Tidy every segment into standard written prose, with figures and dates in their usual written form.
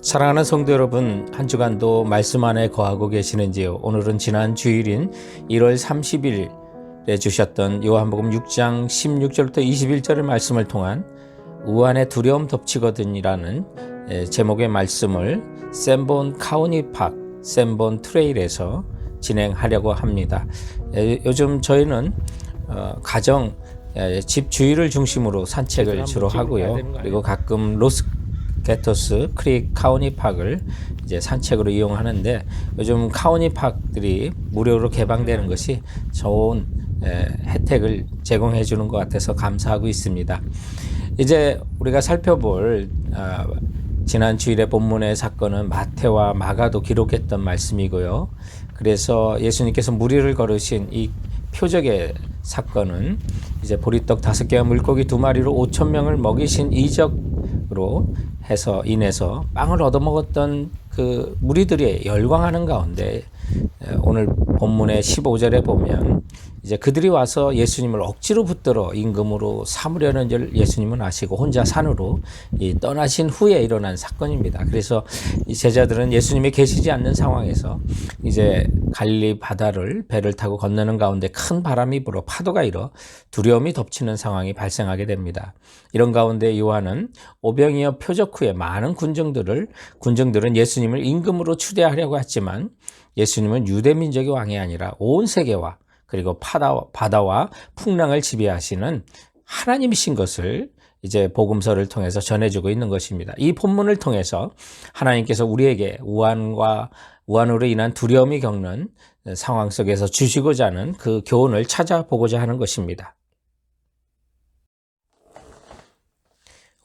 사랑하는 성도 여러분, 한 주간도 말씀 안에 거하고 계시는지요? 오늘은 지난 주일인 1월 30일에 주셨던 요한복음 6장 16절부터 21절의 말씀을 통한 우한의 두려움 덮치거든이라는 제목의 말씀을 샌본 카우니 팍, 샌본 트레일에서 진행하려고 합니다. 요즘 저희는 가정, 집 주위를 중심으로 산책을 주로 하고요. 그리고 가끔 로스게토스 크릭 카우니 팍을 이제 산책으로 이용하는데, 요즘 카우니 팍들이 무료로 개방되는 것이 좋은 혜택을 제공해 주는 것 같아서 감사하고 있습니다. 이제 우리가 살펴볼 지난 주일의 본문의 사건은 마태와 마가도 기록했던 말씀이고요. 그래서 예수님께서 무리를 걸으신 이 표적의 사건은 이제 보리떡 5개와 물고기 2마리로 5,000명을 먹이신 이적으로 해서 인해서 빵을 얻어먹었던 그 무리들이 열광하는 가운데, 오늘 본문의 15절에 보면 이제 그들이 와서 예수님을 억지로 붙들어 임금으로 삼으려는 줄 예수님은 아시고 혼자 산으로 떠나신 후에 일어난 사건입니다. 그래서 이 제자들은 예수님이 계시지 않는 상황에서 이제 갈릴리 바다를 배를 타고 건너는 가운데 큰 바람이 불어 파도가 일어 두려움이 덮치는 상황이 발생하게 됩니다. 이런 가운데 요한은 오병이어 표적 후에 많은 군정들은 예수님을 임금으로 추대하려고 했지만, 예수님은 유대 민족의 왕이 아니라 온 세계와 그리고 바다와 풍랑을 지배하시는 하나님이신 것을 이제 복음서를 통해서 전해주고 있는 것입니다. 이 본문을 통해서 하나님께서 우리에게 우한으로 인한 두려움이 겪는 상황 속에서 주시고자 하는 그 교훈을 찾아보고자 하는 것입니다.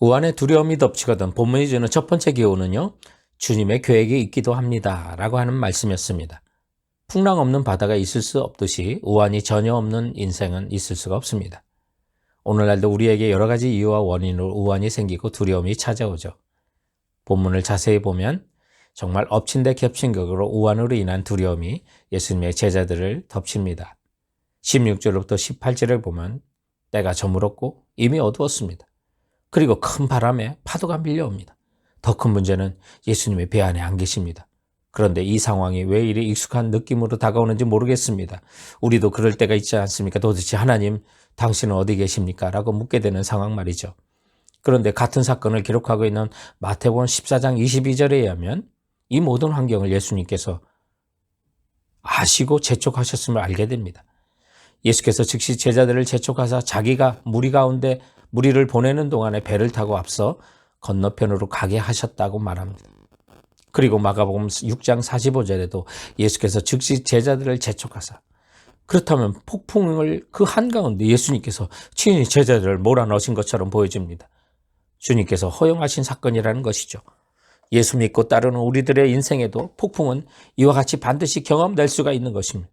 우한의 두려움이 덮치거든 본문이 주는 첫 번째 교훈은요, 주님의 계획이 있기도 합니다 라고 하는 말씀이었습니다. 풍랑 없는 바다가 있을 수 없듯이 우한이 전혀 없는 인생은 있을 수가 없습니다. 오늘날도 우리에게 여러 가지 이유와 원인으로 우한이 생기고 두려움이 찾아오죠. 본문을 자세히 보면 정말 엎친 데 겹친 격으로 우한으로 인한 두려움이 예수님의 제자들을 덮칩니다. 16절부터 18절을 보면 때가 저물었고 이미 어두웠습니다. 그리고 큰 바람에 파도가 밀려옵니다. 더 큰 문제는 예수님의 배 안에 안 계십니다. 그런데 이 상황이 왜 이리 익숙한 느낌으로 다가오는지 모르겠습니다. 우리도 그럴 때가 있지 않습니까? 도대체 하나님, 당신은 어디 계십니까? 라고 묻게 되는 상황 말이죠. 그런데 같은 사건을 기록하고 있는 마태복음 14장 22절에 의하면 이 모든 환경을 예수님께서 아시고 재촉하셨음을 알게 됩니다. 예수께서 즉시 제자들을 재촉하사 자기가 무리를 보내는 동안에 배를 타고 앞서 건너편으로 가게 하셨다고 말합니다. 그리고 마가복음 6장 45절에도 예수께서 즉시 제자들을 재촉하사, 그렇다면 폭풍을 그 한가운데 예수님께서 친히 제자들을 몰아넣으신 것처럼 보여집니다. 주님께서 허용하신 사건이라는 것이죠. 예수 믿고 따르는 우리들의 인생에도 폭풍은 이와 같이 반드시 경험될 수가 있는 것입니다.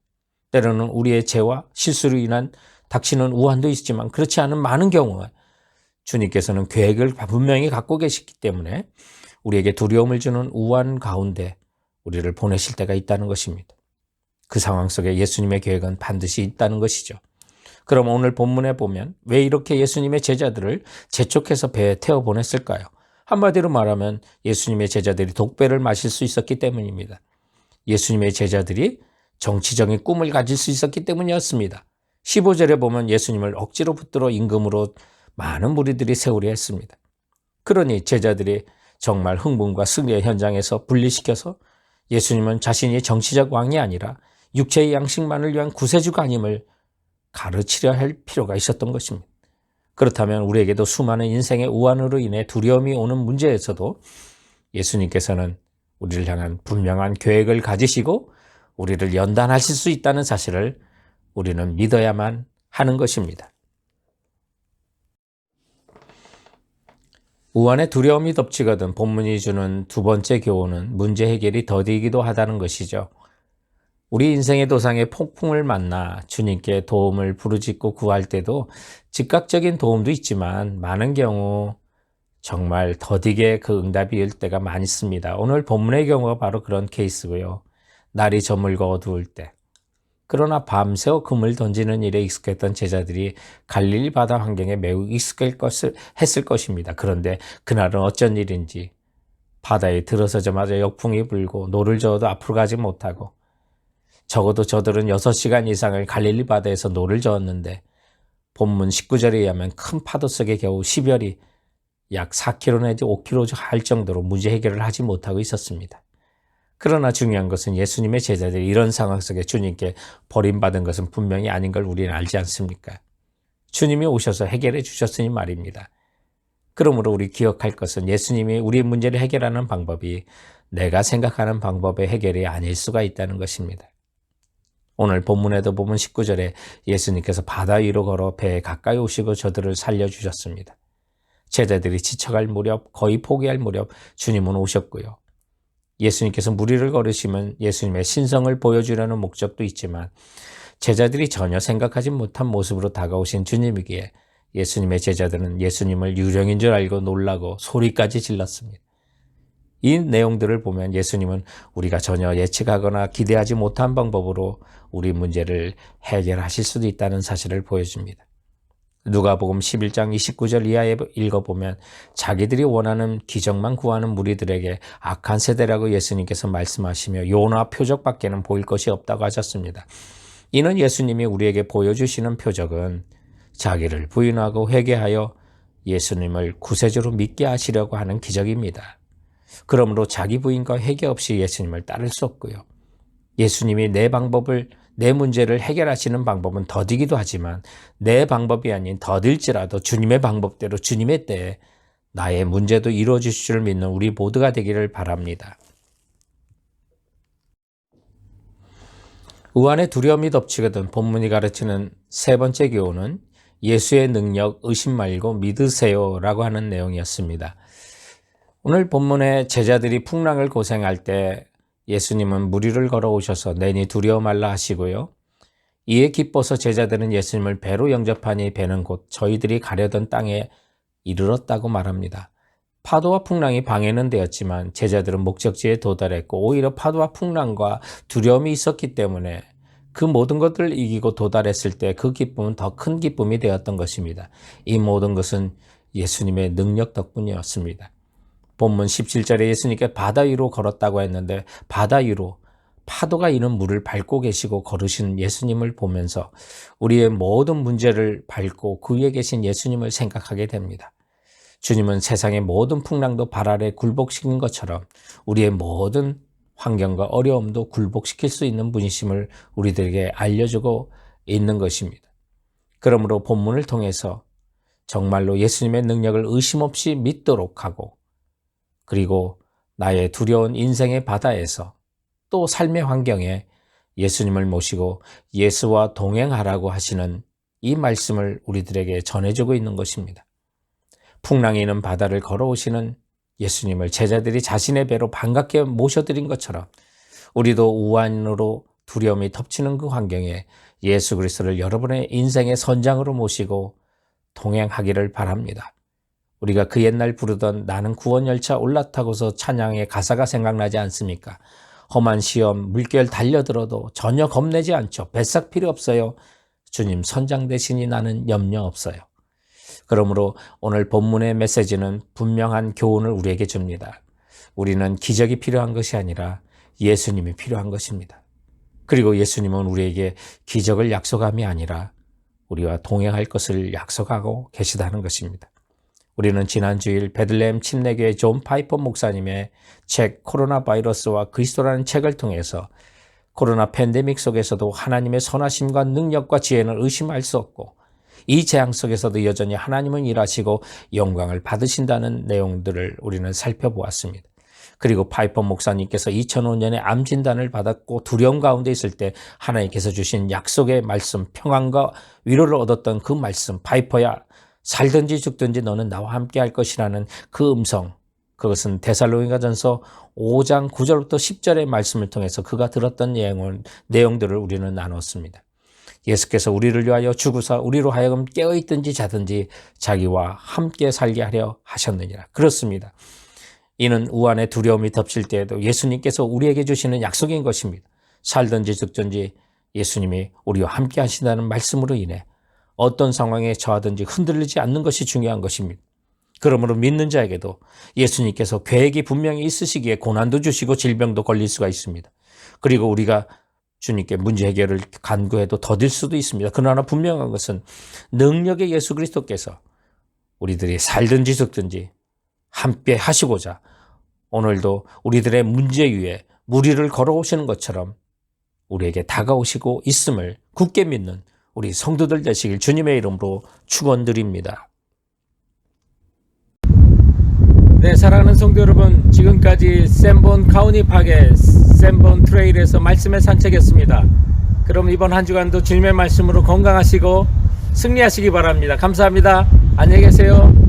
때로는 우리의 죄와 실수로 인한 닥치는 우한도 있지만, 그렇지 않은 많은 경우에 주님께서는 계획을 분명히 갖고 계시기 때문에 우리에게 두려움을 주는 우한 가운데 우리를 보내실 때가 있다는 것입니다. 그 상황 속에 예수님의 계획은 반드시 있다는 것이죠. 그럼 오늘 본문에 보면 왜 이렇게 예수님의 제자들을 재촉해서 배에 태워 보냈을까요? 한마디로 말하면 예수님의 제자들이 독배를 마실 수 있었기 때문입니다. 예수님의 제자들이 정치적인 꿈을 가질 수 있었기 때문이었습니다. 15절에 보면 예수님을 억지로 붙들어 임금으로 많은 무리들이 세우려 했습니다. 그러니 제자들이 정말 흥분과 승리의 현장에서 분리시켜서 예수님은 자신이 정치적 왕이 아니라 육체의 양식만을 위한 구세주가 아님을 가르치려 할 필요가 있었던 것입니다. 그렇다면 우리에게도 수많은 인생의 우한으로 인해 두려움이 오는 문제에서도 예수님께서는 우리를 향한 분명한 계획을 가지시고 우리를 연단하실 수 있다는 사실을 우리는 믿어야만 하는 것입니다. 우한의 두려움이 덮치거든 본문이 주는 두 번째 교훈은 문제 해결이 더디기도 하다는 것이죠. 우리 인생의 도상에 폭풍을 만나 주님께 도움을 부르짖고 구할 때도 즉각적인 도움도 있지만, 많은 경우 정말 더디게 그 응답이 올 때가 많이 있습니다. 오늘 본문의 경우가 바로 그런 케이스고요. 날이 저물고 어두울 때, 그러나 밤새워 금을 던지는 일에 익숙했던 제자들이 갈릴리 바다 환경에 매우 익숙했을 것입니다. 그런데 그날은 어쩐 일인지 바다에 들어서자마자 역풍이 불고 노를 저어도 앞으로 가지 못하고, 적어도 저들은 6시간 이상을 갈릴리 바다에서 노를 저었는데 본문 19절에 의하면 큰 파도 속에 겨우 10열이 약 4km 내지 5km 할 정도로 문제 해결을 하지 못하고 있었습니다. 그러나 중요한 것은 예수님의 제자들이 이런 상황 속에 주님께 버림받은 것은 분명히 아닌 걸 우리는 알지 않습니까? 주님이 오셔서 해결해 주셨으니 말입니다. 그러므로 우리 기억할 것은 예수님이 우리의 문제를 해결하는 방법이 내가 생각하는 방법의 해결이 아닐 수가 있다는 것입니다. 오늘 본문에도 보면 19절에 예수님께서 바다 위로 걸어 배에 가까이 오시고 저들을 살려주셨습니다. 제자들이 지쳐갈 무렵, 거의 포기할 무렵 주님은 오셨고요. 예수님께서 물 위를 걸으시면 예수님의 신성을 보여주려는 목적도 있지만 제자들이 전혀 생각하지 못한 모습으로 다가오신 주님이기에 예수님의 제자들은 예수님을 유령인 줄 알고 놀라고 소리까지 질렀습니다. 이 내용들을 보면 예수님은 우리가 전혀 예측하거나 기대하지 못한 방법으로 우리 문제를 해결하실 수도 있다는 사실을 보여줍니다. 누가복음 11장 29절 이하에 읽어보면 자기들이 원하는 기적만 구하는 무리들에게 악한 세대라고 예수님께서 말씀하시며 요나 표적밖에는 보일 것이 없다고 하셨습니다. 이는 예수님이 우리에게 보여주시는 표적은 자기를 부인하고 회개하여 예수님을 구세주로 믿게 하시려고 하는 기적입니다. 그러므로 자기 부인과 회개 없이 예수님을 따를 수 없고요. 예수님이 내 문제를 해결하시는 방법은 더디기도 하지만 내 방법이 아닌 더딜지라도 주님의 방법대로 주님의 때에 나의 문제도 이루어질 줄 믿는 우리 모두가 되기를 바랍니다. 우한의 두려움이 덮치거든 본문이 가르치는 세 번째 교훈은 예수의 능력 의심 말고 믿으세요 라고 하는 내용이었습니다. 오늘 본문에 제자들이 풍랑을 고생할 때 예수님은 물 위를 걸어오셔서 내니 두려워 말라 하시고요. 이에 기뻐서 제자들은 예수님을 배로 영접하니 배는 곧 저희들이 가려던 땅에 이르렀다고 말합니다. 파도와 풍랑이 방해는 되었지만 제자들은 목적지에 도달했고 오히려 파도와 풍랑과 두려움이 있었기 때문에 그 모든 것들을 이기고 도달했을 때 그 기쁨은 더 큰 기쁨이 되었던 것입니다. 이 모든 것은 예수님의 능력 덕분이었습니다. 본문 17절에 예수님께 바다 위로 걸었다고 했는데 바다 위로 파도가 이는 물을 밟고 계시고 걸으신 예수님을 보면서 우리의 모든 문제를 밟고 그 위에 계신 예수님을 생각하게 됩니다. 주님은 세상의 모든 풍랑도 발 아래 굴복시킨 것처럼 우리의 모든 환경과 어려움도 굴복시킬 수 있는 분이심을 우리들에게 알려주고 있는 것입니다. 그러므로 본문을 통해서 정말로 예수님의 능력을 의심 없이 믿도록 하고 그리고 나의 두려운 인생의 바다에서 또 삶의 환경에 예수님을 모시고 예수와 동행하라고 하시는 이 말씀을 우리들에게 전해주고 있는 것입니다. 풍랑이 있는 바다를 걸어오시는 예수님을 제자들이 자신의 배로 반갑게 모셔드린 것처럼 우리도 우한으로 두려움이 덮치는 그 환경에 예수 그리스도를 여러분의 인생의 선장으로 모시고 동행하기를 바랍니다. 우리가 그 옛날 부르던 나는 구원열차 올라타고서 찬양의 가사가 생각나지 않습니까? 험한 시험, 물결 달려들어도 전혀 겁내지 않죠. 뱃삭 필요 없어요. 주님 선장 대신이 나는 염려 없어요. 그러므로 오늘 본문의 메시지는 분명한 교훈을 우리에게 줍니다. 우리는 기적이 필요한 것이 아니라 예수님이 필요한 것입니다. 그리고 예수님은 우리에게 기적을 약속함이 아니라 우리와 동행할 것을 약속하고 계시다는 것입니다. 우리는 지난 주일 베들레헴 침례교회 존 파이퍼 목사님의 책 코로나 바이러스와 그리스도라는 책을 통해서 코로나 팬데믹 속에서도 하나님의 선하심과 능력과 지혜는 의심할 수 없고 이 재앙 속에서도 여전히 하나님은 일하시고 영광을 받으신다는 내용들을 우리는 살펴보았습니다. 그리고 파이퍼 목사님께서 2005년에 암 진단을 받았고 두려움 가운데 있을 때 하나님께서 주신 약속의 말씀, 평안과 위로를 얻었던 그 말씀, 파이퍼야 살든지 죽든지 너는 나와 함께 할 것이라는 그 음성, 그것은 데살로니가전서 5장 9절부터 10절의 말씀을 통해서 그가 들었던 내용들을 우리는 나눴습니다. 예수께서 우리를 위하여 죽으사 우리로 하여금 깨어있든지 자든지 자기와 함께 살게 하려 하셨느니라. 그렇습니다. 이는 우한의 두려움이 덮칠 때에도 예수님께서 우리에게 주시는 약속인 것입니다. 살든지 죽든지 예수님이 우리와 함께 하신다는 말씀으로 인해 어떤 상황에 처하든지 흔들리지 않는 것이 중요한 것입니다. 그러므로 믿는 자에게도 예수님께서 계획이 분명히 있으시기에 고난도 주시고 질병도 걸릴 수가 있습니다. 그리고 우리가 주님께 문제 해결을 간구해도 더딜 수도 있습니다. 그러나 분명한 것은 능력의 예수 그리스도께서 우리들이 살든지 죽든지 함께 하시고자 오늘도 우리들의 문제 위에 무리를 걸어오시는 것처럼 우리에게 다가오시고 있음을 굳게 믿는 우리 성도들 되시길 주님의 이름으로 축원드립니다. 네, 사랑하는 성도 여러분, 지금까지 샌본 카우니 파크의 샌본 트레일에서 말씀의 산책이었습니다. 그럼 이번 한 주간도 주님의 말씀으로 건강하시고 승리하시기 바랍니다. 감사합니다. 안녕히 계세요.